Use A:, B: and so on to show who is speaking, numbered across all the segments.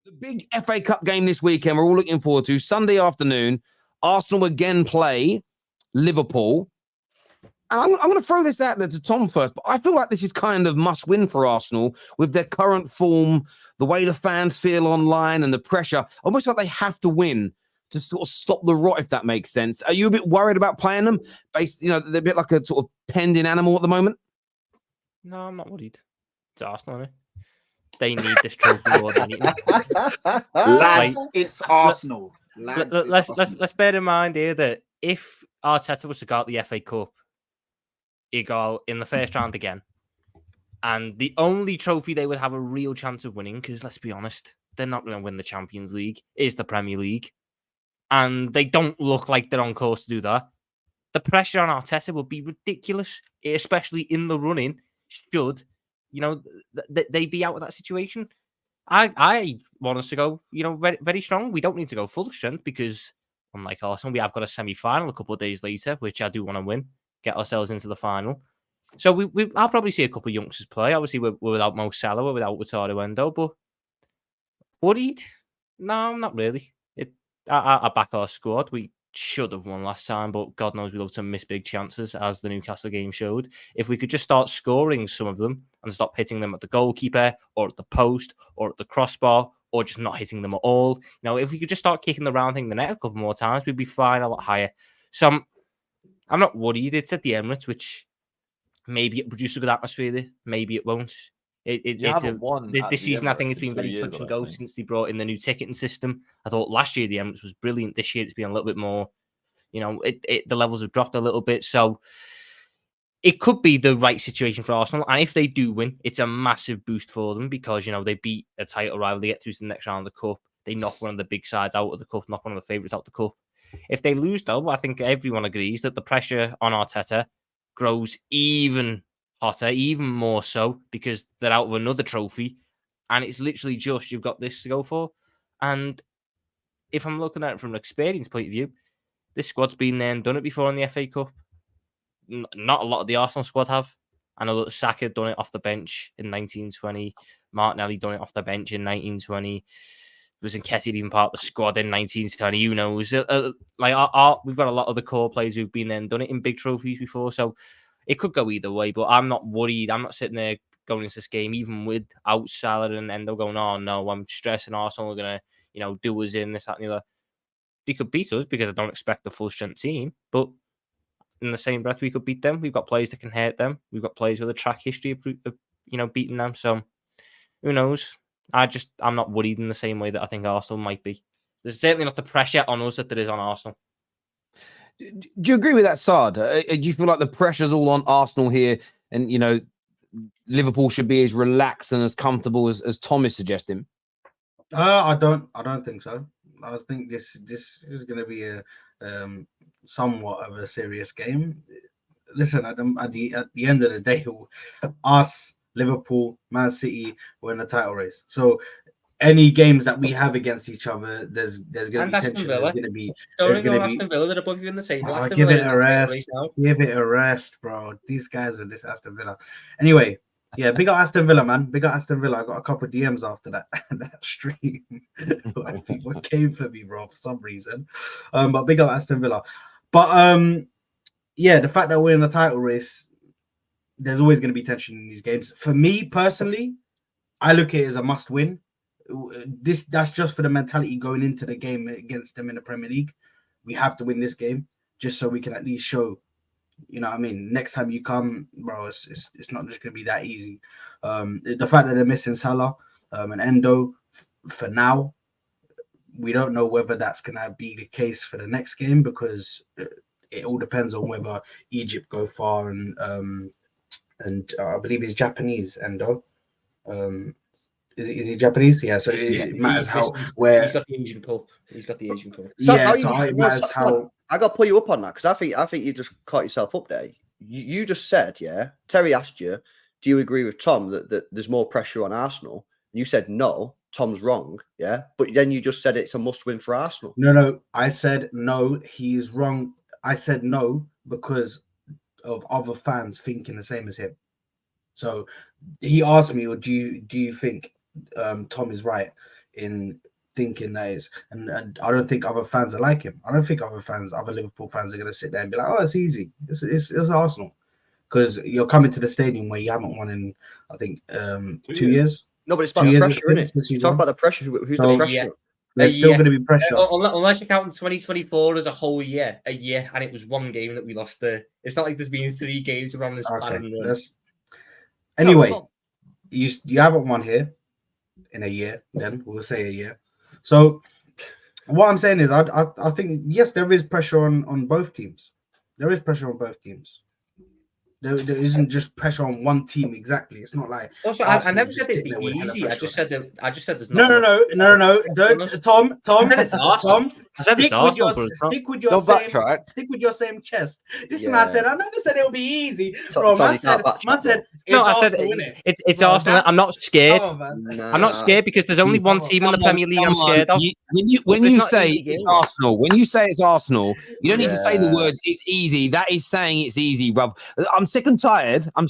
A: The big FA Cup game this weekend we're all looking forward to. Sunday afternoon, Arsenal again play Liverpool. And I'm going to throw this out there to Tom first, but I feel like this is kind of must-win for Arsenal with their current form, the way the fans feel online and the pressure. Almost like they have to win to sort of stop the rot, if that makes sense. Are you a bit worried about playing them? They're a bit like a sort of pending animal at the moment?
B: No, I'm not worried. It's Arsenal, innit? They need this trophy more than anything.
C: Lads, it's Arsenal.
B: Let's bear in mind here that if Arteta was to go out the FA Cup, he'd go in the first round again. And the only trophy they would have a real chance of winning, because let's be honest, they're not going to win the Champions League, is the Premier League. And they don't look like they're on course to do that. The pressure on Arteta would be ridiculous, especially in the running, should they be out of that situation. I want us to go, very, very strong. We don't need to go full strength because, unlike Arsenal, we have got a semi-final a couple of days later, which I do want to win, get ourselves into the final. So I'll probably see a couple of youngsters play. Obviously, we're without Mo Salah, we're without Wataru Endo, but worried? No, not really. I back our squad. We should have won last time, but God knows we love to miss big chances, as the Newcastle game showed. If we could just start scoring some of them and stop hitting them at the goalkeeper or at the post or at the crossbar or just not hitting them at all, if we could just start kicking the round thing the net a couple more times, we'd be flying a lot higher. So I'm not worried. It's at the Emirates, which maybe it produces a good atmosphere there, maybe it won't. This season, I think it's been very touch and go since they brought in the new ticketing system. I thought last year the Emirates was brilliant. This year it's been a little bit more, the levels have dropped a little bit. So it could be the right situation for Arsenal. And if they do win, it's a massive boost for them because, they beat a title rival. They get through to the next round of the Cup. They knock one of the big sides out of the Cup, knock one of the favourites out of the Cup. If they lose, though, I think everyone agrees that the pressure on Arteta grows even hotter, even more so, because they're out of another trophy, and it's literally just you've got this to go for. And if I'm looking at it from an experience point of view, this squad's been there and done it before in the FA Cup. Not a lot of the Arsenal squad have. I know that Saka done it off the bench in 1920, Martinelli done it off the bench in 1920. Was Nketiah even part of the squad in 1920? Who knows? We've got a lot of the core players who've been there and done it in big trophies before, so it could go either way, but I'm not worried. I'm not sitting there going into this game, even without Salah and Endo going, oh no, I'm stressing Arsenal are going to, do us in, this, that, and the other. They could beat us because I don't expect the full strength team, but in the same breath, we could beat them. We've got players that can hurt them. We've got players with a track history of beating them. So who knows? I'm not worried in the same way that I think Arsenal might be. There's certainly not the pressure on us that there is on Arsenal.
A: Do you agree with that, Saad? Do you feel like the pressure's all on Arsenal here and, Liverpool should be as relaxed and as comfortable as Tom is suggesting?
D: I don't think so. I think this is going to be a somewhat of a serious game. Listen, at the end of the day, us, Liverpool, Man City, we're in a title race. So any games that we have against each other, there's going to be tension. There's going to be.
B: Aston Villa, they're above you in the table.
D: Give it a rest. Give it a rest, bro. These guys with this Aston Villa. Anyway, yeah, big up Aston Villa, man. Big up Aston Villa. I got a couple of DMs after that stream. People came for me, bro, for some reason. But big up Aston Villa. But yeah, the fact that we're in the title race, there's always going to be tension in these games. For me personally, I look at it as a must-win. That's just for the mentality going into the game against them in the Premier League. We have to win this game just so we can at least show, next time you come, bro, it's not just going to be that easy. The fact that they're missing Salah and Endo for now, we don't know whether that's going to be the case for the next game because it all depends on whether Egypt go far and I believe he's Japanese, Endo. Is he Japanese? Yeah, so it matters how where
B: he's got the Asian Cup.
D: So it matters how.
E: I got to pull you up on that because I think you just caught yourself up there. You just said, yeah. Terry asked you, do you agree with Tom that there's more pressure on Arsenal? And you said no. Tom's wrong, yeah. But then you just said it's a must-win for Arsenal.
D: No. I said no. He's wrong. I said no because of other fans thinking the same as him. So he asked me, or do you think Tom is right in thinking that and I don't think other fans are like him. I don't think other Liverpool fans are going to sit there and be like, oh, it's easy. It's Arsenal. Because you're coming to the stadium where you haven't won in, I think, 2 years.
E: No, but it's about the pressure, isn't it? You talk about the pressure. Who's the pressure?
D: There's still going to be pressure.
F: Unless you count 2024 as a whole year, and it was one game that we lost there. It's not like there's been 3 games around this plan.
D: Anyway, you haven't won here in a year, then we'll say a year. So what I'm saying is I think, yes, there is pressure on both teams. There is pressure on both teams. There isn't just pressure on one team exactly. It's not like.
F: Also, I never said it'd be easy. I just said there's
D: no. Don't, Tom. Stick with your same chest. This man said, I never said it'll be easy. Bro, man said
B: it's Arsenal. I'm not scared. I'm not scared because there's only one team in the Premier League I'm scared of.
A: When you say it's Arsenal, you don't need to say the words "it's easy." That is saying it's easy, bruv. I'm sick and tired. I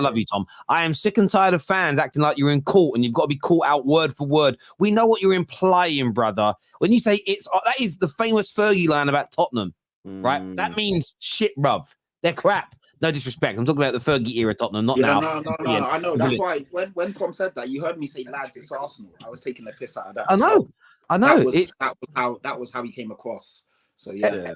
A: love you, Tom. I am sick and tired of fans acting like you're in court and you've got to be caught out word for word. We know what you're implying, brother. When you say that is the famous Fergie line about Tottenham, right? That means shit, bruv. They're crap. No disrespect. I'm talking about the Fergie era Tottenham, not now.
C: No. I know. That's why when Tom said that, you heard me say, lads, it's Arsenal. I was taking the piss out of that.
A: I know.
C: That was how he came across. So yeah.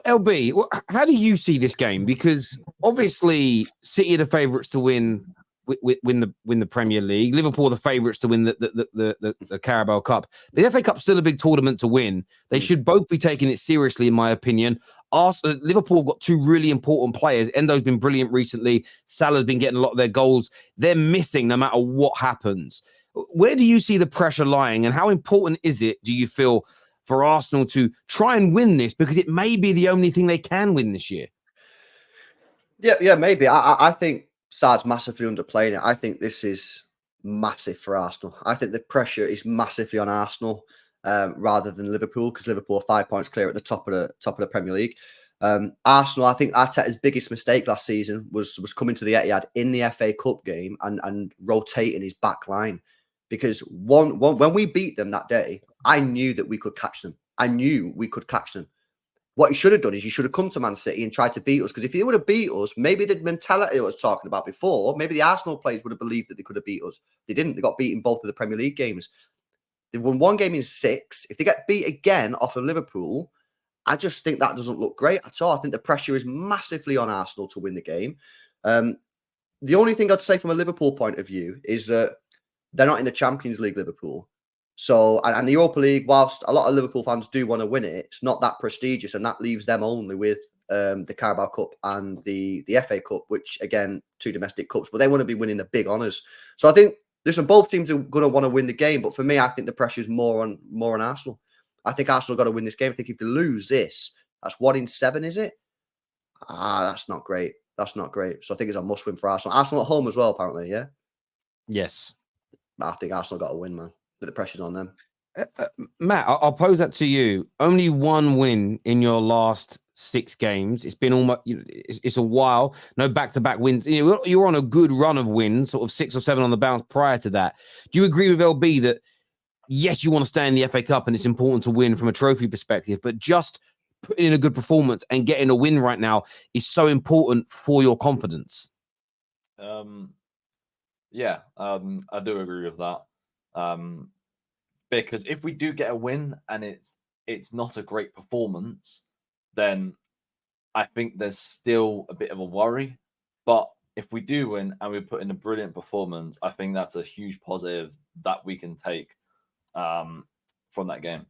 A: LB, how do you see this game? Because obviously, City are the favourites to win the Premier League. Liverpool are the favourites to win the Carabao Cup. The FA Cup's still a big tournament to win. They should both be taking it seriously, in my opinion. Liverpool have got 2 really important players. Endo's been brilliant recently. Salah's been getting a lot of their goals. They're missing no matter what happens. Where do you see the pressure lying, and how important is it, do you feel, for Arsenal to try and win this, because it may be the only thing they can win this year?
E: Yeah, maybe. I think Sar's massively underplaying it. I think this is massive for Arsenal. I think the pressure is massively on Arsenal rather than Liverpool, because Liverpool are 5 points clear at the top of the Premier League. Arsenal, I think Arteta's biggest mistake last season was coming to the Etihad in the FA Cup game and rotating his back line. Because when we beat them that day, I knew that we could catch them. What he should have done is he should have come to Man City and tried to beat us. Because if he would have beat us, maybe the mentality I was talking about before, maybe the Arsenal players would have believed that they could have beat us. They didn't. They got beat in both of the Premier League games. They've won 1 game in 6. If they get beat again off of Liverpool, I just think that doesn't look great at all. I think the pressure is massively on Arsenal to win the game. The only thing I'd say from a Liverpool point of view is that they're not in the Champions League, Liverpool. So, and the Europa League, whilst a lot of Liverpool fans do want to win it, it's not that prestigious, and that leaves them only with the Carabao Cup and the FA Cup, which, again, 2 domestic cups, but they want to be winning the big honours. So I think, listen, both teams are going to want to win the game, but for me, I think the pressure is more on Arsenal. I think Arsenal got to win this game. I think if they lose this, that's 1 in 7, is it? That's not great. So I think it's a must-win for Arsenal. Arsenal at home as well, apparently, yeah?
A: Yes.
E: I think Arsenal got to win, man. But the pressure's on them.
A: Matt, I'll pose that to you. Only 1 win in your last 6 games. It's been almost, it's a while. No back-to-back wins. You're on a good run of wins, sort of 6 or 7 on the bounce prior to that. Do you agree with LB that, yes, you want to stay in the FA Cup and it's important to win from a trophy perspective, but just putting in a good performance and getting a win right now is so important for your confidence?
G: Yeah, I do agree with that. Because if we do get a win and it's not a great performance, then I think there's still a bit of a worry. But if we do win and we put in a brilliant performance, I think that's a huge positive that we can take from that game.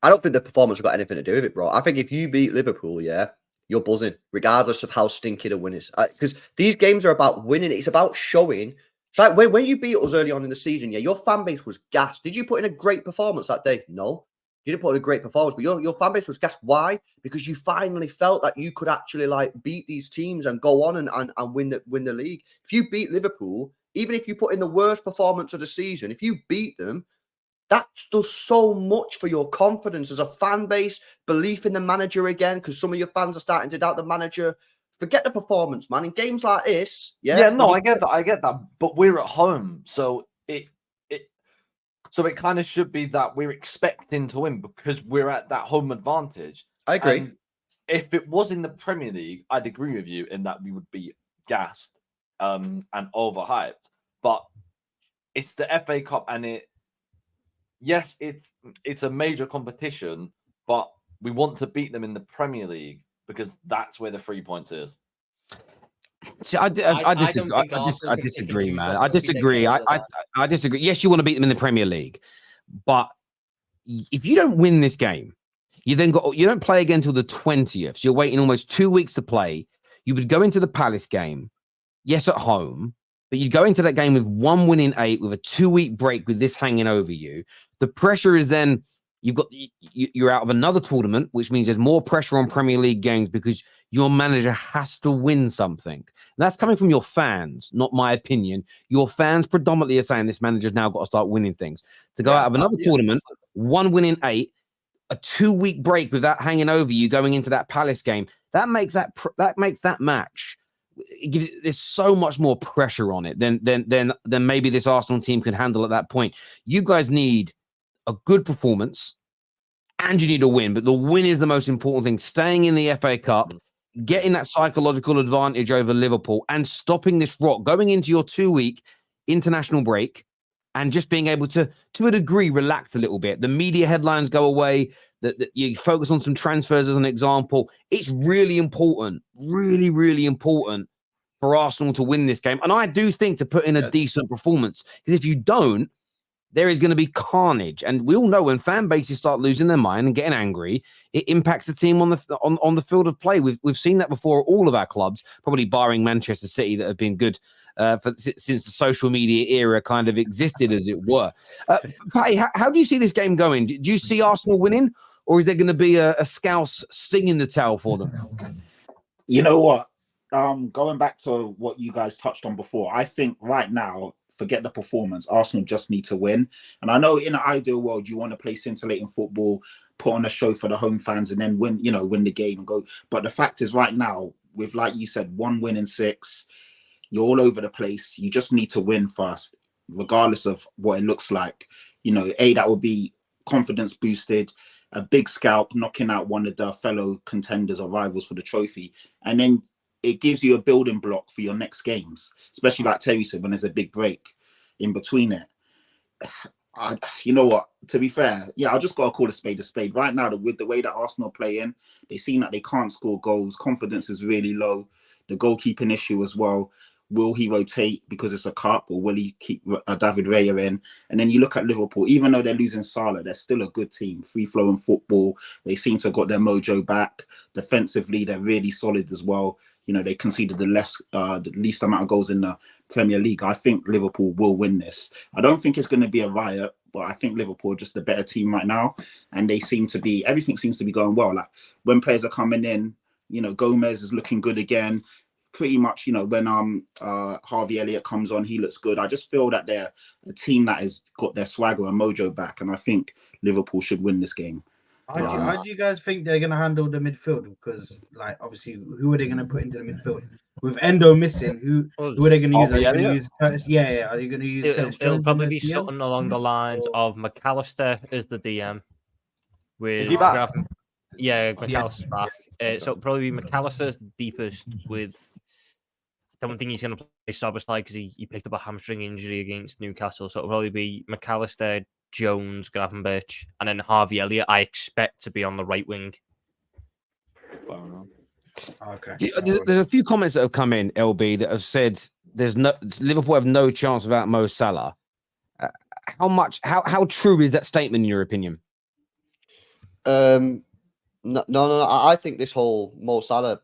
E: I don't think the performance has got anything to do with it, bro. I think if you beat Liverpool, yeah, you're buzzing, regardless of how stinky the win is. Because these games are about winning. It's about showing. It's like when you beat us early on in the season, yeah, your fan base was gassed. Did you put in a great performance that day? No. You didn't put in a great performance, but your fan base was gassed. Why? Because you finally felt that you could actually beat these teams and go on and win the league. If you beat Liverpool, even if you put in the worst performance of the season, if you beat them, that does so much for your confidence as a fan base, belief in the manager again, because some of your fans are starting to doubt the manager. Forget the performance, man. In games like this,
G: I get that. But we're at home, so it So it kind of should be that we're expecting to win because we're at that home advantage.
E: I agree.
G: And if it was in the Premier League, I'd agree with you in that we would be gassed and overhyped. But it's the FA Cup, and it's a major competition, but we want to beat them in the Premier League because that's where the 3 points is.
A: See, I disagree, man. I disagree. I disagree. Yes, you want to beat them in the Premier League, but if you don't win this game, you don't play again until the 20th. So you're waiting almost 2 weeks to play. You would go into the Palace game, yes, at home, but you go into that game with 1 win in 8, with a 2-week break with this hanging over you. The pressure is then you're out of another tournament, which means there's more pressure on Premier League games because your manager has to win something. And that's coming from your fans, not my opinion. Your fans predominantly are saying this manager's now got to start winning things. To go out of another tournament, 1 win in 8, a 2-week break with that hanging over you going into that Palace game, that makes that match. There's so much more pressure on it than maybe this Arsenal team can handle at that point. You guys need a good performance and you need a win, but the win is the most important thing. Staying in the FA Cup, getting that psychological advantage over Liverpool and stopping this rot, going into your 2-week international break and just being able to a degree, relax a little bit. The media headlines go away, that you focus on some transfers as an example. It's really important, really, really important for Arsenal to win this game. And I do think to put in a decent performance, because if you don't, there is going to be carnage. And we all know when fan bases start losing their mind and getting angry, it impacts the team on the field of play. We've seen that before at all of our clubs, probably barring Manchester City that have been good since the social media era kind of existed, as it were. Patty, how do you see this game going? Do you see Arsenal winning, or is there going to be a Scouse stinging the tail for them?
C: You know what? Going back to what you guys touched on before, I think right now, forget the performance. Arsenal just need to win. And I know in an ideal world, you want to play scintillating football, put on a show for the home fans, and then win the game and go. But the fact is, right now, with, like you said, 1 win in 6, you're all over the place. You just need to win first, regardless of what it looks like. That would be confidence boosted, a big scalp, knocking out one of the fellow contenders or rivals for the trophy. And then it gives you a building block for your next games, especially like Terry said, when there's a big break in between it. You know what? To be fair, I just got to call a spade a spade. Right now, with the way that Arsenal play in, they seem that they can't score goals. Confidence is really low. The goalkeeping issue as well. Will he rotate because it's a cup, or will he keep David Raya in? And then you look at Liverpool, even though they're losing Salah, they're still a good team. Free-flowing football. They seem to have got their mojo back. Defensively, they're really solid as well. They conceded the least amount of goals in the Premier League. I think Liverpool will win this. I don't think it's going to be a riot, but I think Liverpool are just a better team right now. And everything seems to be going well. Like when players are coming in, Gomez is looking good again. Pretty much, when Harvey Elliott comes on, he looks good. I just feel that they're a team that has got their swagger and mojo back, and I think Liverpool should win this game.
D: How do you guys think they're going to handle the midfield? Because, obviously, who are they going to put into the midfield? With Endo missing, who are they going to use? Are they going to use Curtis? Yeah. Are you going to use Curtis Jones?
B: It'll probably be something along the lines of McAllister as the DM.
G: Is he back?
B: McAllister's back. So it'll probably be McAllister as the deepest with... I don't think he's going to play Szoboszlai because he picked up a hamstring injury against Newcastle. So it'll probably be McAllister, Jones, Gravenberch, and then Harvey Elliott, I expect to be on the right wing.
D: Okay.
A: There's a few comments that have come in, LB, that have said Liverpool have no chance without Mo Salah. How true is that statement in your opinion?
E: No. I think this whole Mo Salah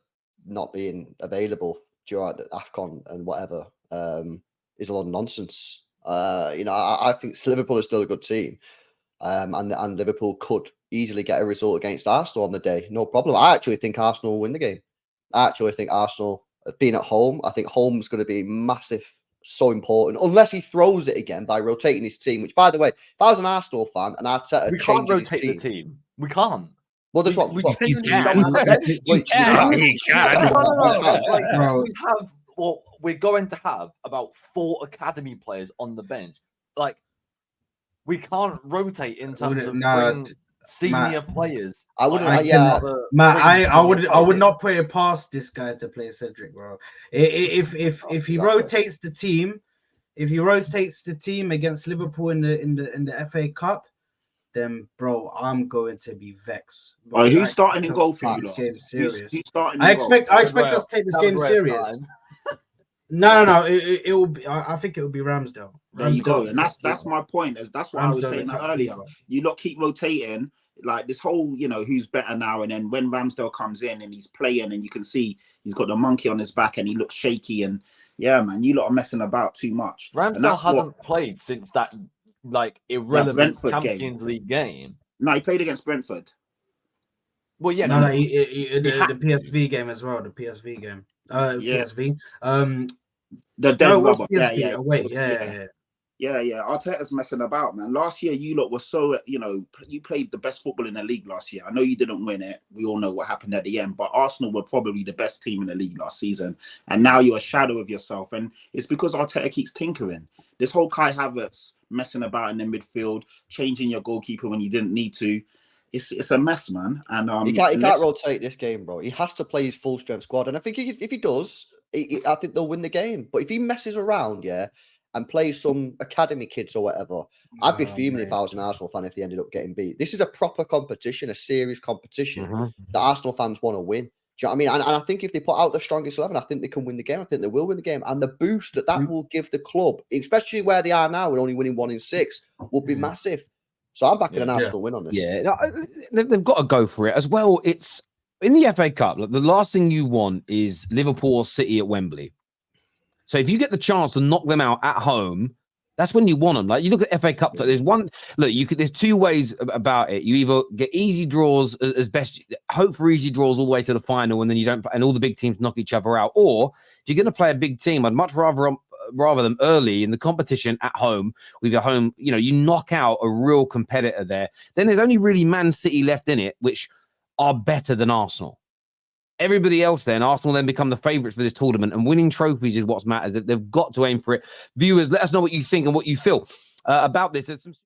E: not being available during the AFCON and whatever is a lot of nonsense. I think Liverpool is still a good team, and Liverpool could easily get a result against Arsenal on the day, no problem. I actually think Arsenal will win the game. I actually think Arsenal, being at home, I think home's going to be massive, so important, unless he throws it again by rotating his team, which, by the way, if I was an Arsenal fan and Arteta
G: we can't rotate the team. We can't.
E: Well, that's what
G: we
E: genuinely
G: we're going to have about 4 academy players on the bench. Like, we can't rotate in terms of
D: Nah,
G: bringing senior players.
E: I wouldn't.
G: Like,
E: yeah,
D: Matt, I would
G: players.
D: not put it past this guy to play Cedric, bro. If he
E: Exactly.
D: rotates the team, against Liverpool in the FA Cup, then bro, I'm going to be vexed.
C: All right, who's
D: I
C: starting in
D: expect
C: goal
D: us
C: for
D: to
C: you?
D: take this
C: lot?
D: game serious.
C: Who's starting
D: I
C: in goal?
D: expect us to take this game serious. No. It will be. I think it will be Ramsdale.
C: There you go,
D: Ramsdale's
C: and
D: the
C: that's
D: keeper.
C: my point. That's what I was
D: Ramsdale
C: saying
D: the
C: that
D: top
C: earlier.
D: keeper.
C: You lot keep rotating like this whole, who's better now, and then when Ramsdale comes in and he's playing, and you can see he's got the monkey on his back and he looks shaky, and yeah, man, you lot are messing about too much. And
G: Ramsdale
C: that's
G: hasn't played since that irrelevant
C: Brentford
G: Champions League game.
C: No, he played against Brentford.
G: Well, yeah,
D: No,
C: He
D: the
C: had
D: PSV game as well. The PSV game.
C: Yeah.
D: PSV.
C: the dead
D: No, it was
C: rubber.
D: PSV away. Yeah.
C: Yeah. Arteta's messing about, man. Last year, you lot were so, you played the best football in the league last year. I know you didn't win it. We all know what happened at the end, but Arsenal were probably the best team in the league last season. And now you're a shadow of yourself. And it's because Arteta keeps tinkering. This whole Kai Havertz messing about in the midfield, changing your goalkeeper when you didn't need to. It's a mess, man. And
E: he can't rotate this game, bro. He has to play his full strength squad. And I think if he does, I think they'll win the game. But if he messes around, and plays some academy kids or whatever, I'd be fuming if I was an Arsenal fan if they ended up getting beat. This is a proper competition, a serious competition that Arsenal fans want to win. Do you know what I mean? And I think if they put out the strongest 11, I think they can win the game. I think they will win the game. And the boost that will give the club, especially where they are now, and only winning 1 in 6, will be massive. So I'm backing an Arsenal win on this.
A: Yeah, they've got to go for it as well. It's in the FA Cup. Like, the last thing you want is Liverpool or City at Wembley. So if you get the chance to knock them out at home, that's when you want them. Like, you look at FA Cup. There's there's 2 ways about it. You either get easy draws as best, hope for easy draws all the way to the final, and then you don't, and all the big teams knock each other out. Or if you're going to play a big team, I'd much rather them early in the competition at home with your home. You knock out a real competitor there. Then there's only really Man City left in it, which are better than Arsenal. Everybody else, then Arsenal then become the favourites for this tournament, and winning trophies is what matters. They've got to aim for it. Viewers, let us know what you think and what you feel about this.